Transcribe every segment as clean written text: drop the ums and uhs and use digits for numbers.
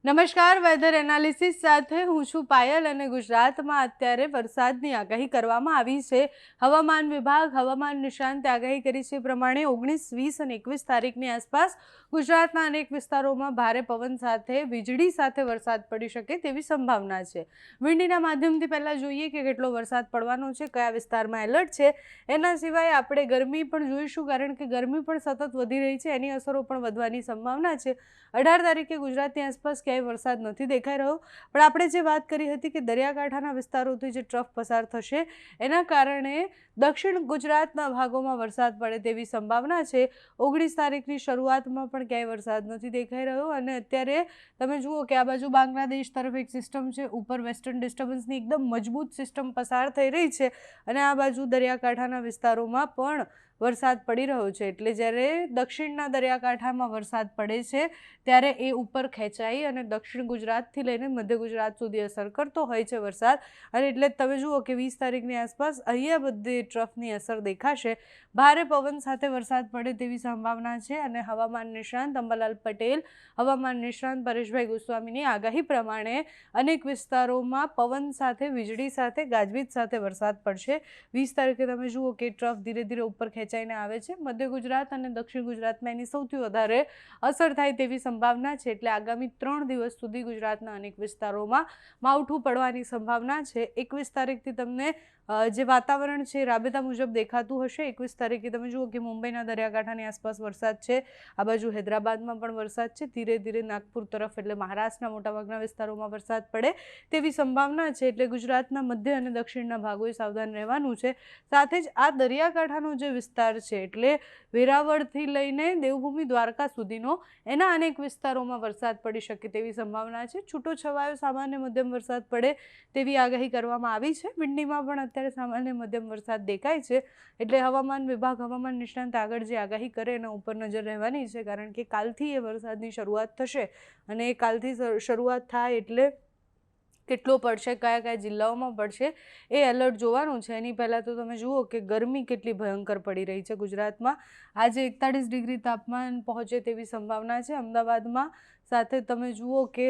નમસ્કાર, weather analysis સાથે હું છું પાયલ અને ગુજરાતમાં અત્યારે વરસાદની આગાહી કરવામાં આવી છે। હવામાન વિભાગ હવામાન નિષ્ણાંતે આગાહી કરી છે પ્રમાણે 19, 20 અને 21 તારીખની આસપાસ ગુજરાતના અનેક વિસ્તારોમાં ભારે પવન સાથે વીજળી સાથે વરસાદ પડી શકે તેવી સંભાવના છે। વિંડીના માધ્યમથી પહેલાં જોઈએ કે કેટલો વરસાદ પડવાનો છે, કયા વિસ્તારમાં એલર્ટ છે। એના સિવાય આપણે ગરમી પણ જોઈશું, કારણ કે ગરમી પણ સતત વધી રહી છે, એની અસરો પણ વધવાની સંભાવના છે। 18 તારીખે ગુજરાતની આસપાસ વરસાદ નથી દેખાઈ રહ્યો, પણ આપણે જે વાત કરી હતી કે દરિયાકાંઠાના વિસ્તારોથી જે ટ્રફ પસાર થશે એના કારણે દક્ષિણ ગુજરાતના ભાગોમાં વરસાદ પડે તેવી સંભાવના છે। 19 તારીખની શરૂઆતમાં પણ ક્યાંય વરસાદ નથી દેખાઈ રહ્યો અને અત્યારે તમે જુઓ કે આ બાજુ બાંગ્લાદેશ તરફ એક સિસ્ટમ છે, ઉપર વેસ્ટર્ન ડિસ્ટર્બન્સની એકદમ મજબૂત સિસ્ટમ પસાર થઈ રહી છે અને આ બાજુ દરિયાકાંઠાના વિસ્તારોમાં પણ વરસાદ પડી રહ્યો છે। એટલે જ્યારે દક્ષિણના દરિયાકાંઠામાં વરસાદ પડે છે ત્યારે એ ઉપર ખેંચાઈ અને દક્ષિણ ગુજરાતથી લઈને મધ્ય ગુજરાત સુધી અસર કરતો હોય છે વરસાદ, અને એટલે તમે જુઓ કે 20 તારીખની આસપાસ અહીંયા બધી ટ્રફની અસર દેખાશે। ભારે પવન સાથે વરસાદ પડે તેવી સંભાવના છે અને હવામાન નિષ્ણાંત અંબાલાલ પટેલ, હવામાન નિષ્ણાંત પરેશભાઈ ગોસ્વામીની આગાહી પ્રમાણે અનેક વિસ્તારોમાં પવન સાથે વીજળી સાથે ગાજવીજ સાથે વરસાદ પડશે। 20 તારીખે તમે જુઓ કે ટ્રફ ધીરે ધીરે ઉપર ખેંચાઈને આવે છે, મધ્ય ગુજરાત અને દક્ષિણ ગુજરાતમાં એની સૌથી વધારે અસર થાય તેવી સંભાવના છે। એટલે આગામી 3 દિવસ સુધી ગુજરાતના અનેક વિસ્તારોમાં માવઠું પડવાની સંભાવના છે। 21 તારીખથી તમને જે વાતાવરણ છે રાબેતા મુજબ દેખાતું હશે। 21 તારીખે તમે જુઓ કે મુંબઈના દરિયાકાંઠાની આસપાસ વરસાદ છે, આ બાજુ હૈદરાબાદમાં પણ વરસાદ છે, ધીરે ધીરે નાગપુર તરફ એટલે મહારાષ્ટ્રના મોટાભાગના વિસ્તારોમાં વરસાદ પડે તેવી સંભાવના છે। એટલે ગુજરાતના મધ્ય અને દક્ષિણના ભાગોએ સાવધાન રહેવાનું છે। સાથે જ આ દરિયાકાંઠાનો જે વિસ્તાર છે એટલે વેરાવળથી લઈને દેવભૂમિ દ્વારકા સુધીનો એના અનેક વિસ્તારોમાં વરસાદ પડી શકે તેવી સંભાવના છે। છૂટો છવાયો સામાન્ય મધ્યમ વરસાદ પડે તેવી આગાહી કરવામાં આવી છે। વિંડીમાં પણ અત્યારે સામાન્ય મધ્યમ વરસાદ દેખાય છે, એટલે હવામાન વિભાગ હવામાન નિષ્ણાંત આગળ જે આગાહી કરે એના ઉપર નજર રહેવાની છે, કારણ કે કાલથી એ વરસાદની શરૂઆત થશે અને એ કાલથી શરૂઆત થાય એટલે કેટલો પડશે, કયા કયા જિલ્લાઓમાં પડશે એ એલર્ટ જોવાનું છે। એની પહેલાં તો તમે જુઓ કે ગરમી કેટલી ભયંકર પડી રહી છે ગુજરાતમાં। આજે 41 ડિગ્રી તાપમાન પહોંચે તેવી સંભાવના છે અમદાવાદમાં। સાથે તમે જુઓ કે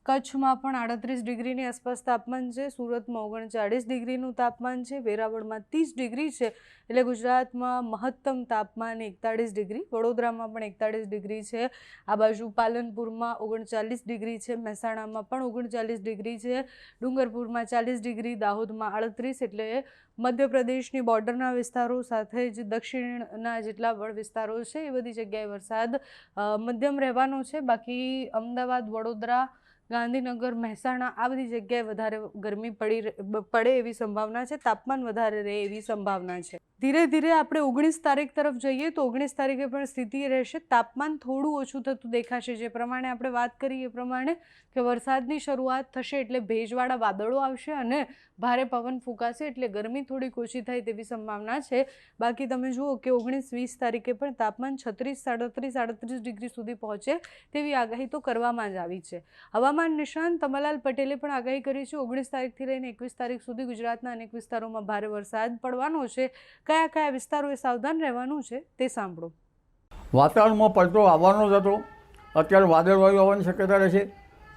કચ્છમાં પણ 38 ડિગ્રીની આસપાસ તાપમાન છે, સુરતમાં 39 ડિગ્રીનું તાપમાન છે, વેરાવળમાં 30 ડિગ્રી છે। એટલે ગુજરાતમાં મહત્તમ તાપમાન 41 ડિગ્રી, વડોદરામાં પણ 41 ડિગ્રી છે, આ બાજુ પાલનપુરમાં 39 ડિગ્રી છે, મહેસાણામાં પણ 39 ડિગ્રી છે, ડુંગરપુરમાં 40 ડિગ્રી, દાહોદમાં 38, એટલે મધ્યપ્રદેશની બોર્ડરના વિસ્તારો સાથે જ દક્ષિણના જેટલા પણ વિસ્તારો છે એ બધી જગ્યાએ વરસાદ મધ્યમ રહેવાનો છે। બાકી અમદાવાદ, વડોદરા, ગાંધીનગર, મહેસાણા આ બધી જગ્યાએ વધારે ગરમી પડે એવી સંભાવના છે, તાપમાન વધારે રહે એવી સંભાવના છે। ધીરે ધીરે આપણે 19 તારીખ તરફ જઈએ તો 19 તારીખે પણ સ્થિતિ રહેશે, તાપમાન થોડું ઓછું થતું દેખાશે। જે પ્રમાણે આપણે વાત કરી એ પ્રમાણે કે વરસાદની શરૂઆત થશે એટલે ભેજવાળા વાદળો આવશે અને ભારે પવન ફૂંકાશે, એટલે ગરમી થોડીક ઓછી થાય તેવી સંભાવના છે। બાકી તમે જુઓ કે 19, 20 તારીખે પણ તાપમાન 36, 37 ડિગ્રી સુધી પહોંચે તેવી આગાહી તો કરવામાં જ આવી છે। હવામાન નિષ્ણાંત અંબાલાલ પટેલે પણ આગાહી કરી છે 19 તારીખથી લઈને 21 તારીખ સુધી ગુજરાતના અનેક વિસ્તારોમાં ભારે વરસાદ પડવાનો છે। કયા કયા વિસ્તારોએ સાવધાન રહેવાનું છે તે સાંભળો। વાતાવરણમાં પલટો આવવાનો જ હતો, અત્યારે વાદળવાયુ આવવાની શક્યતા રહેશે,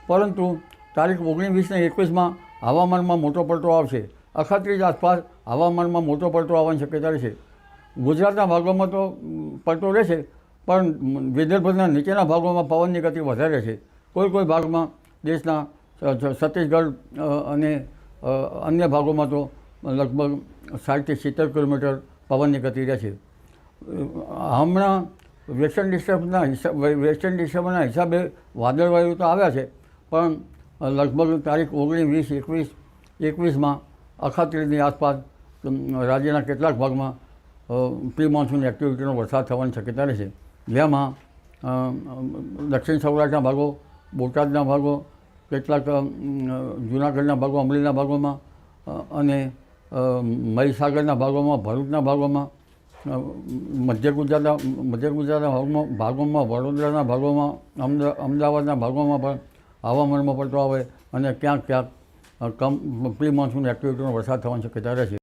પરંતુ તારીખ 19, 20 અને 21માં હવામાનમાં મોટો પલટો આવશે। 38 આસપાસ હવામાનમાં મોટો પલટો આવવાની શક્યતા રહેશે। ગુજરાતના ભાગોમાં તો પલટો રહેશે, પણ વિદર્ભના નીચેના ભાગોમાં પવનની ગતિ વધારે રહેશે। કોઈ ભાગમાં દેશના છત્તીસગઢ અને અન્ય ભાગોમાં તો લગભગ 60 થી 70 કિલોમીટર પવનની ગતિ રહેશે। હમણાં વેસ્ટર્ન ડિસ્ટર્બન્સના હિસાબે વાદળવાયુ તો આવ્યા છે, પણ લગભગ તારીખ 19, 20, 21માં અખાત્રીજની આસપાસ રાજ્યના કેટલાક ભાગમાં પ્રી મોન્સૂન એક્ટિવિટીનો વરસાદ થવાની શક્યતા રહેશે, જેમાં દક્ષિણ સૌરાષ્ટ્રના ભાગો, બોટાદના ભાગો, કેટલાક જૂનાગઢના ભાગો, અમરેલીના ભાગોમાં અને મહીસાગરના ભાગોમાં, ભરૂચના ભાગોમાં, મધ્ય ગુજરાતના ભાગોમાં, વડોદરાના ભાગોમાં, અમદાવાદના ભાગોમાં પણ હવામાનમાં પલટો આવે અને ક્યાંક પ્રી મોન્સૂન એક્ટિવિટીનો વરસાદ થવાની શક્યતા રહેશે।